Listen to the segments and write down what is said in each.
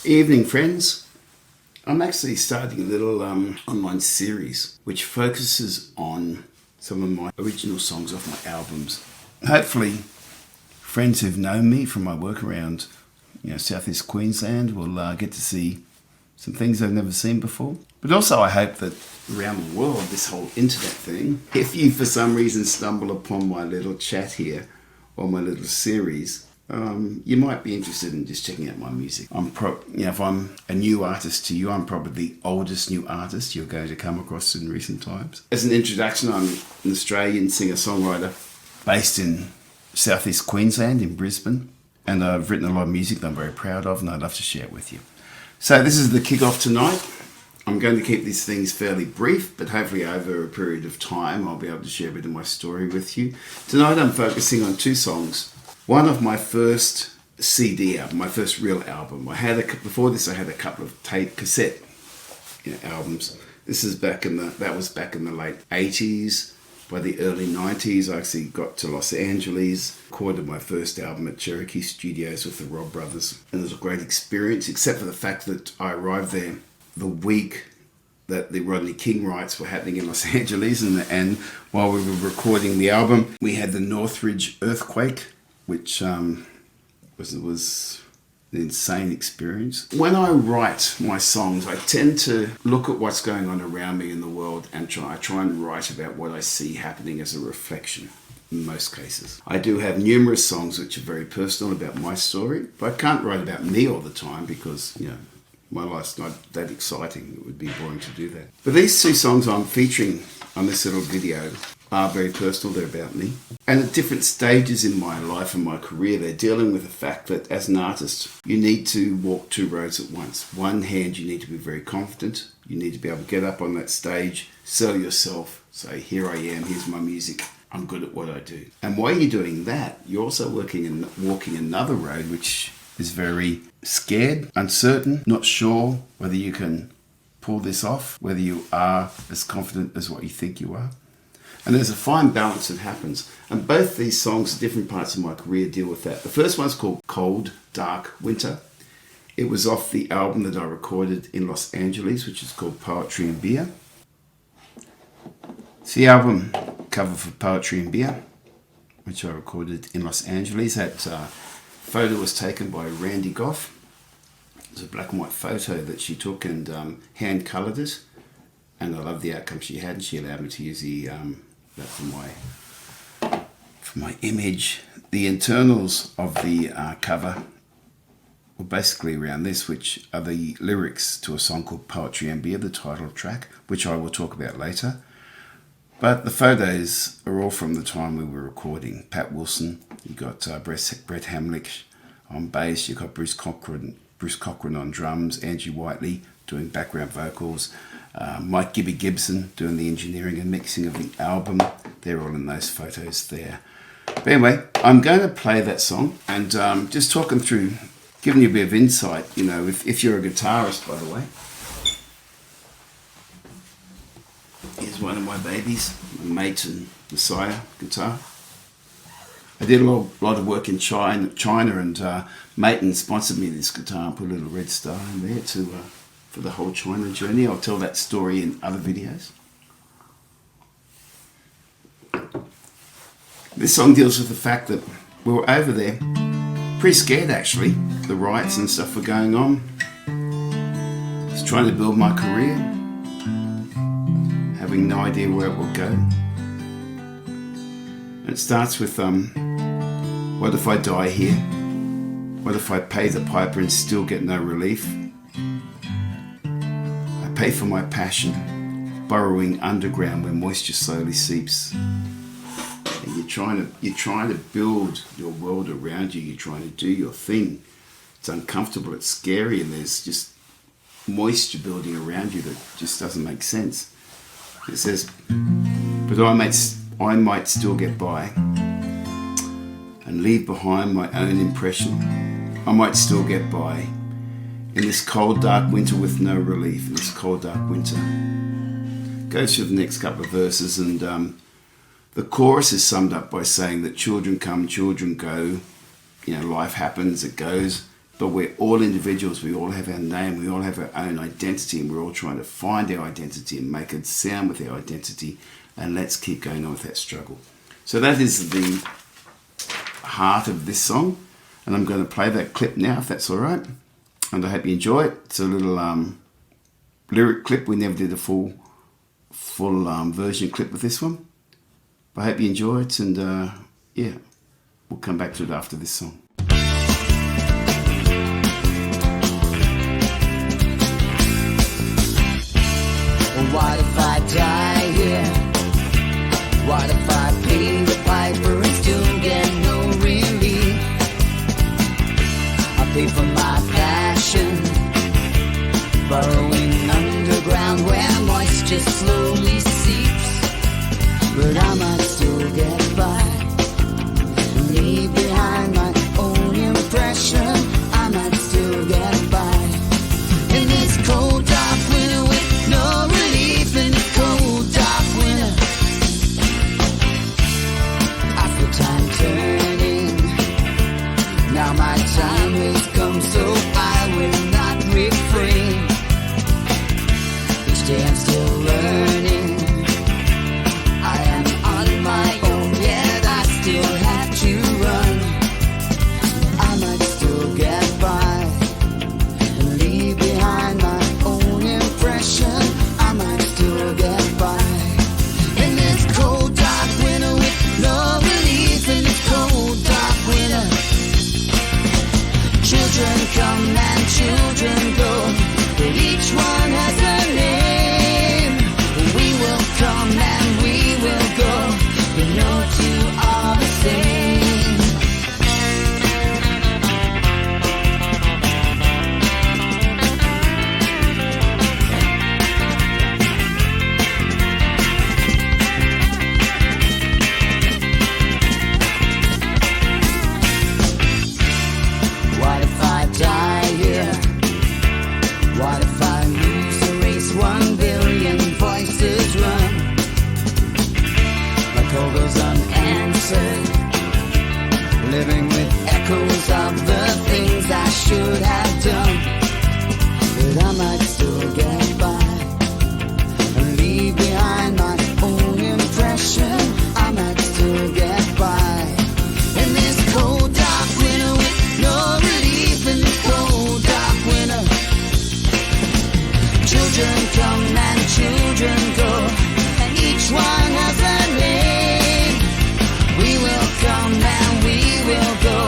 Evening, friends. I'm actually starting a little online series which focuses on some of my original songs off my albums. Hopefully, friends who've known me from my work around Southeast Queensland will get to see some things they've never seen before. But also I hope that around the world, this whole internet thing, if you for some reason stumble upon my little chat here or my little series, you might be interested in just checking out my music. If I'm a new artist to you, I'm probably the oldest new artist you're going to come across in recent times. As an introduction, I'm an Australian singer-songwriter based in Southeast Queensland in Brisbane, and I've written a lot of music that I'm very proud of and I'd love to share it with you. So this is the kick-off tonight. I'm going to keep these things fairly brief, but hopefully over a period of time I'll be able to share a bit of my story with you. Tonight I'm focusing on two songs. One of my first CD album, my first real album. Before this I had a couple of cassette albums. That was back in the late 80s. By the early 90s I actually got to Los Angeles, recorded my first album at Cherokee Studios with the Robb Brothers. And it was a great experience, except for the fact that I arrived there the week that the Rodney King riots were happening in Los Angeles, and while we were recording the album we had the Northridge earthquake, which was an insane experience. When I write my songs, I tend to look at what's going on around me in the world and try and write about what I see happening as a reflection in most cases. I do have numerous songs which are very personal about my story, but I can't write about me all the time because, my life's not that exciting. It would be boring to do that. But these two songs I'm featuring on this little video are very personal. They're about me. And at different stages in my life and my career, they're dealing with the fact that as an artist, you need to walk two roads at once. One hand, you need to be very confident. You need to be able to get up on that stage, sell yourself, say, here I am, here's my music, I'm good at what I do. And while you're doing that, you're also walking another road, which is very scared, uncertain, not sure whether you can pull this off, whether you are as confident as what you think you are. And there's a fine balance that happens. And both these songs at different parts of my career deal with that. The first one's called Cold, Dark Winter. It was off the album that I recorded in Los Angeles, which is called Poetry and Beer. It's the album cover for Poetry and Beer, which I recorded in Los Angeles. That photo was taken by Randy Goff. It was a black and white photo that she took and hand-coloured it. And I love the outcome she had, and she allowed me to use that for my image. The internals of the cover were basically around this, which are the lyrics to a song called Poetry and Beer, the title track, which I will talk about later. But the photos are all from the time we were recording. Pat Wilson, you got Brett Hamlick on bass, you got Bruce Cochran on drums, Angie Whiteley doing background vocals, Mike Gibson doing the engineering and mixing of the album. They're all in those photos there. But anyway, I'm going to play that song and just talking through, giving you a bit of insight, if you're a guitarist, by the way. Here's one of my babies, my Maton Messiah guitar. I did a lot of work in China and Maton sponsored me this guitar and put a little red star in there for the whole China journey. I'll tell that story in other videos. This song deals with the fact that we were over there, pretty scared actually. The riots and stuff were going on. I was trying to build my career, having no idea where it will go. And it starts with, what if I die here? What if I pay the piper and still get no relief? I pay for my passion, burrowing underground where moisture slowly seeps. And you're trying to build your world around you. You're trying to do your thing. It's uncomfortable, it's scary, and there's just moisture building around you that just doesn't make sense. It says, but I might still get by and leave behind my own impression. I might still get by in this cold, dark winter with no relief. In this cold, dark winter. Go through the next couple of verses, and the chorus is summed up by saying that children come, children go. Life happens, it goes. but we're all individuals. We all have our name. We all have our own identity, and we're all trying to find our identity and make a sound with our identity. And let's keep going on with that struggle. So that is the heart of this song, and I'm going to play that clip now, if that's all right. And I hope you enjoy it. It's a little lyric clip. We never did a full version clip with this one, but I hope you enjoy it. And yeah, we'll come back to it after this song. What if I die here? What if I pay the piper and still get no relief? I pay for my passion, burrowing underground where moisture slowly seeps. But I might still get by, leave behind my own impression. I might still get by in this cold dark winter with no relief. In the cold dark winter, I feel time turning. Now my time has come, so I will not refrain. Each day I'm still learning. I am on my own, yet I still have to run. I might still get by and leave behind my own impression. I might still get by in this cold dark winter with no relief. In this cold dark winter, children come and children go, but each one has a name. We will come and we will go, but no two are the same. What if I die here? What if I lose a race? 1 billion voices run. My call goes unanswered, living with echoes of the things I should have done. But I might still get by and leave behind my own impression. I might still get by in this cold dark winter with no relief. In this cold dark winter, children come and children go, and each one has a name. We will come and we will go,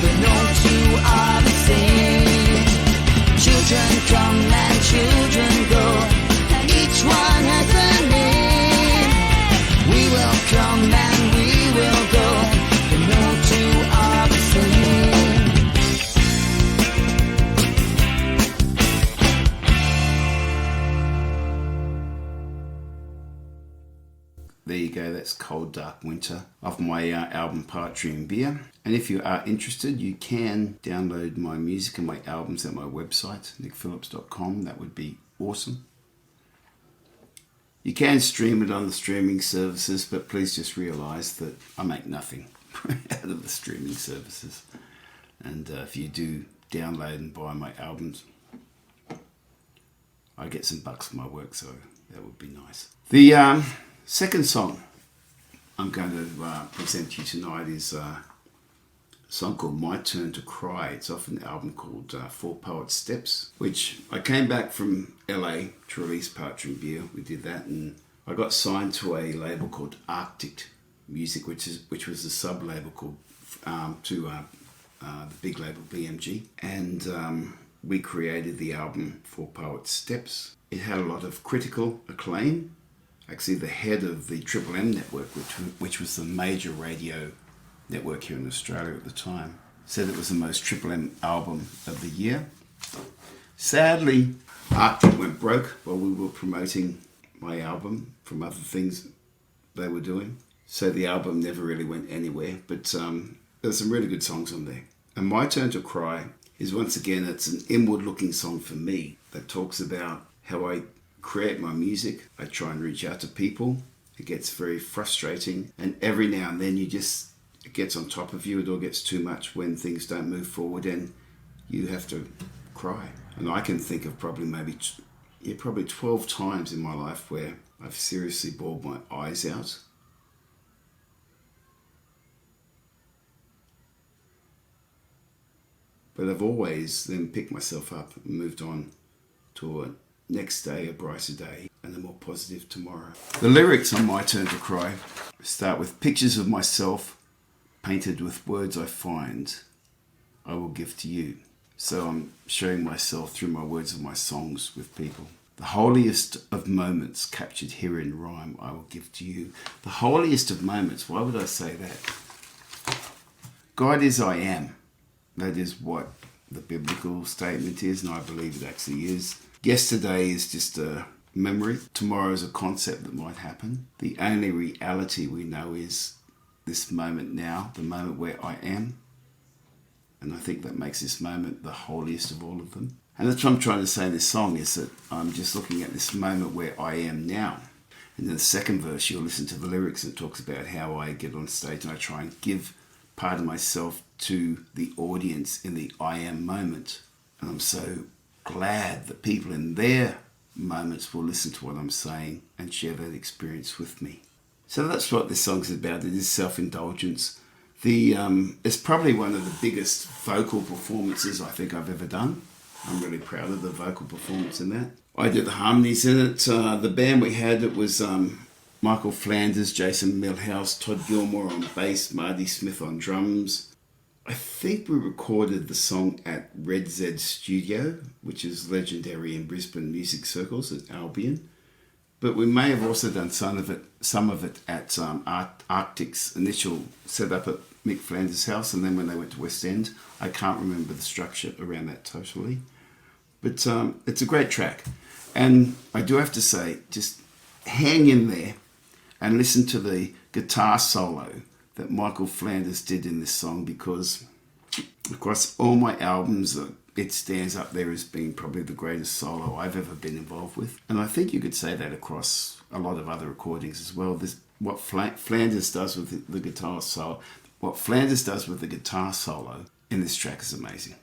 but no two are the same. Children come and children go, and each one has a name. We will come and we will go, but no two are the same. There you go, that's Cold Dark Winter off my album Poetry and Beer. And if you are interested, you can download my music and my albums at my website, nickphillips.com. That would be awesome. You can stream it on the streaming services, but please just realise that I make nothing out of the streaming services. And if you do download and buy my albums, I get some bucks for my work, so that would be nice. The second song I'm going to present to you tonight is a song called My Turn to Cry. It's off an album called Four Poets Steps, which I came back from LA to release Poetry and Beer. We did that, and I got signed to a label called Arctic Music, which was a sub-label called to the big label BMG, and we created the album Four Poets Steps. It had a lot of critical acclaim. Actually, the head of the Triple M network, which was the major radio network here in Australia at the time, said it was the most Triple M album of the year. Sadly, Arctic went broke while we were promoting my album from other things they were doing. So the album never really went anywhere, but there's some really good songs on there. And My Turn to Cry is, once again, it's an inward-looking song for me that talks about how I create my music. I try and reach out to people. It gets very frustrating, and every now and then it gets on top of you. It all gets too much when things don't move forward, and you have to cry. And I can think of probably probably 12 times in my life where I've seriously bawled my eyes out. But I've always then picked myself up and moved on to a next day, a brighter day, and a more positive tomorrow. The lyrics on My Turn to Cry start with pictures of myself painted with words I find I will give to you. So I'm sharing myself through my words of my songs with people. The holiest of moments captured here in rhyme I will give to you. The holiest of moments, why would I say that? God is I am. That is what the biblical statement is, and I believe it actually is. Yesterday is just a memory. Tomorrow is a concept that might happen. The only reality we know is this moment now, the moment where I am. And I think that makes this moment the holiest of all of them. And that's what I'm trying to say in this song, is that I'm just looking at this moment where I am now. And in the second verse, you'll listen to the lyrics, and it talks about how I get on stage and I try and give part of myself to the audience in the I am moment. And I'm so glad that people in their moments will listen to what I'm saying and share that experience with me. So that's what this song's about. It is self-indulgence. It's probably one of the biggest vocal performances I think I've ever done. I'm really proud of the vocal performance in that. I did the harmonies in it. The band we had, it was Michael Flanders, Jason Milhouse, Todd Gilmore on bass, Marty Smith on drums. I think we recorded the song at Red Z Studio, which is legendary in Brisbane music circles at Albion. But we may have also done some of it at Arctic's initial setup at Mick Flanders' house, and then when they went to West End. I can't remember the structure around that totally. But it's a great track. And I do have to say, just hang in there and listen to the guitar solo that Michael Flanders did in this song, because across all my albums, it stands up there as being probably the greatest solo I've ever been involved with. And I think you could say that across a lot of other recordings as well. What Flanders does with the guitar solo, what Flanders does with the guitar solo in this track is amazing.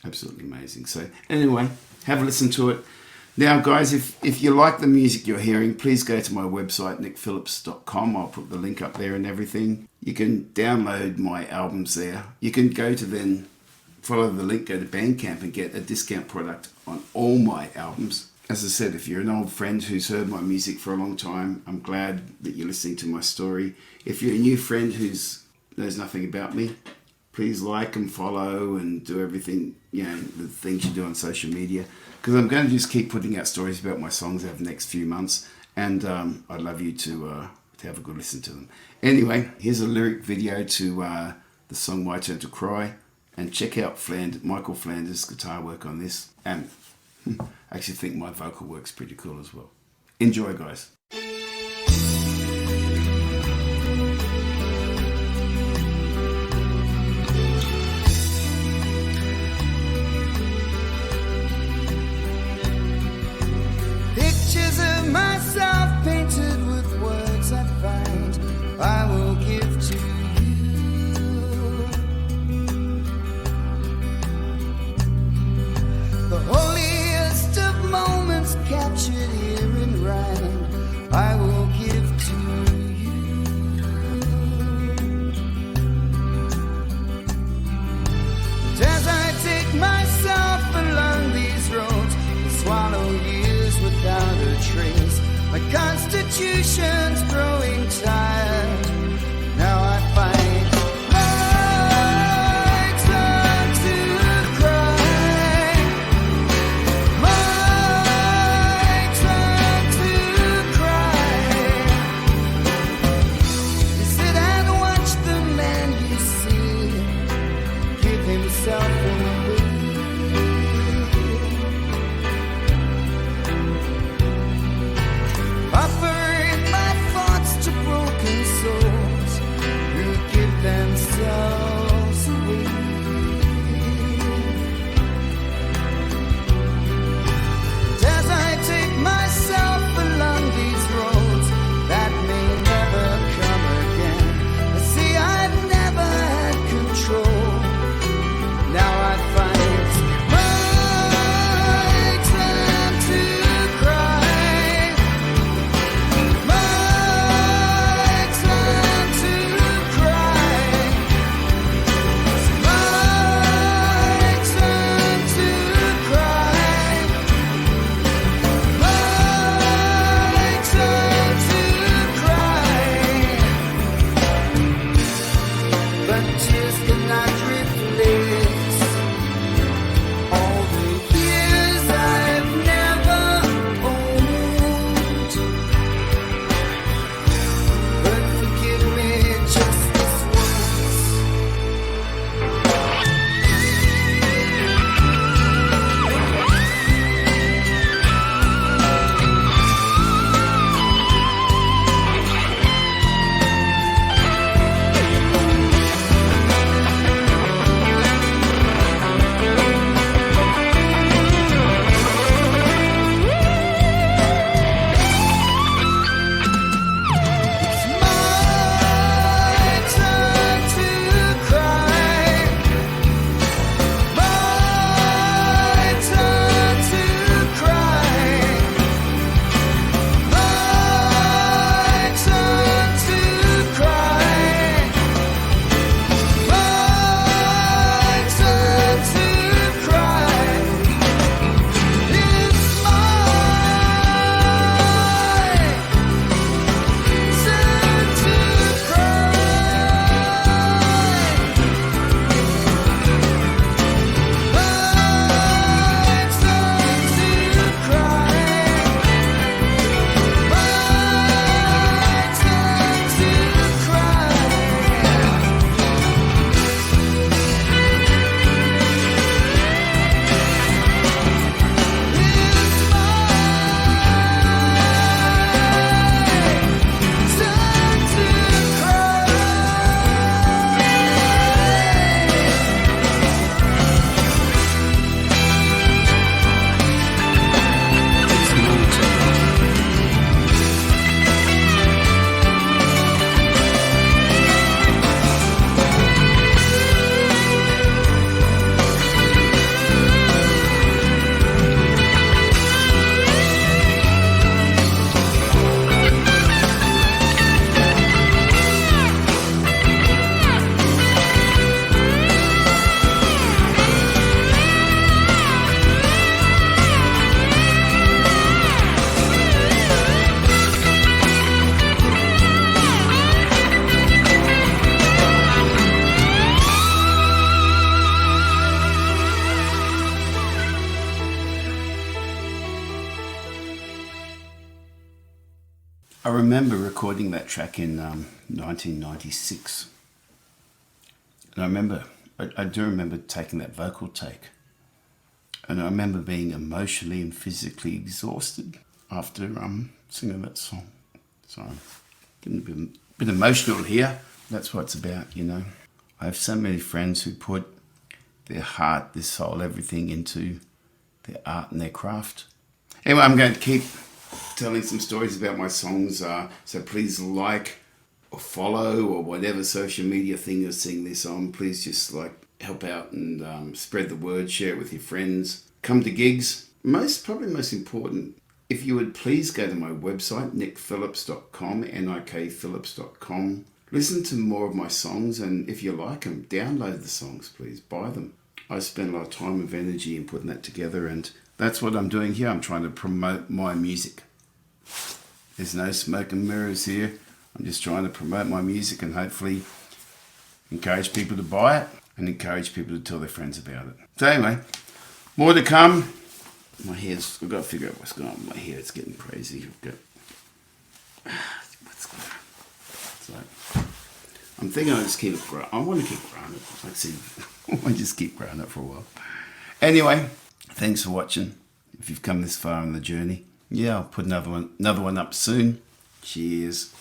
Absolutely amazing. So anyway, have a listen to it. Now, guys, if you like the music you're hearing, please go to my website, nickphillips.com. I'll put the link up there and everything. You can download my albums there. You can go to then follow the link, go to Bandcamp and get a discount product on all my albums. As I said, if you're an old friend who's heard my music for a long time, I'm glad that you're listening to my story. If you're a new friend who knows nothing about me, please like and follow and do everything, the things you do on social media. Because I'm going to just keep putting out stories about my songs over the next few months. And I'd love you to have a good listen to them. Anyway, here's a lyric video to the song My Turn to Cry. And check out Michael Flanders' guitar work on this. And I actually think my vocal work's pretty cool as well. Enjoy, guys. Pictures of myself painted with words I find I will give to you. The holiest of moments captured here in rhyme I will give to you. And as I take myself along these roads and swallow years without a trace, my constitution's growing tired. Now I find offering my thoughts to broken I remember recording that track in 1996. And I do remember taking that vocal take. And I remember being emotionally and physically exhausted after singing that song. So I'm getting a bit emotional here. That's what it's about, you know. I have so many friends who put their heart, their soul, everything into their art and their craft. Anyway, I'm going to keep telling some stories about my songs. So please like or follow or whatever social media thing you're seeing this on. Please just help out and spread the word, share it with your friends. Come to gigs. Probably most important, if you would please go to my website, nickphillips.com, nikphillips.com. Listen to more of my songs, and if you like them, download the songs, please. Buy them. I spend a lot of time and energy in putting that together, and that's what I'm doing here. I'm trying to promote my music. There's no smoke and mirrors here. I'm just trying to promote my music and hopefully encourage people to buy it and encourage people to tell their friends about it. So anyway, more to come. I've got to figure out what's going on with my hair. It's getting crazy. What's going on? So I'm thinking I'll just keep it growing. I want to keep growing it. I want to just keep growing it for a while. Anyway, thanks for watching. If you've come this far on the journey, I'll put another one up soon. Cheers.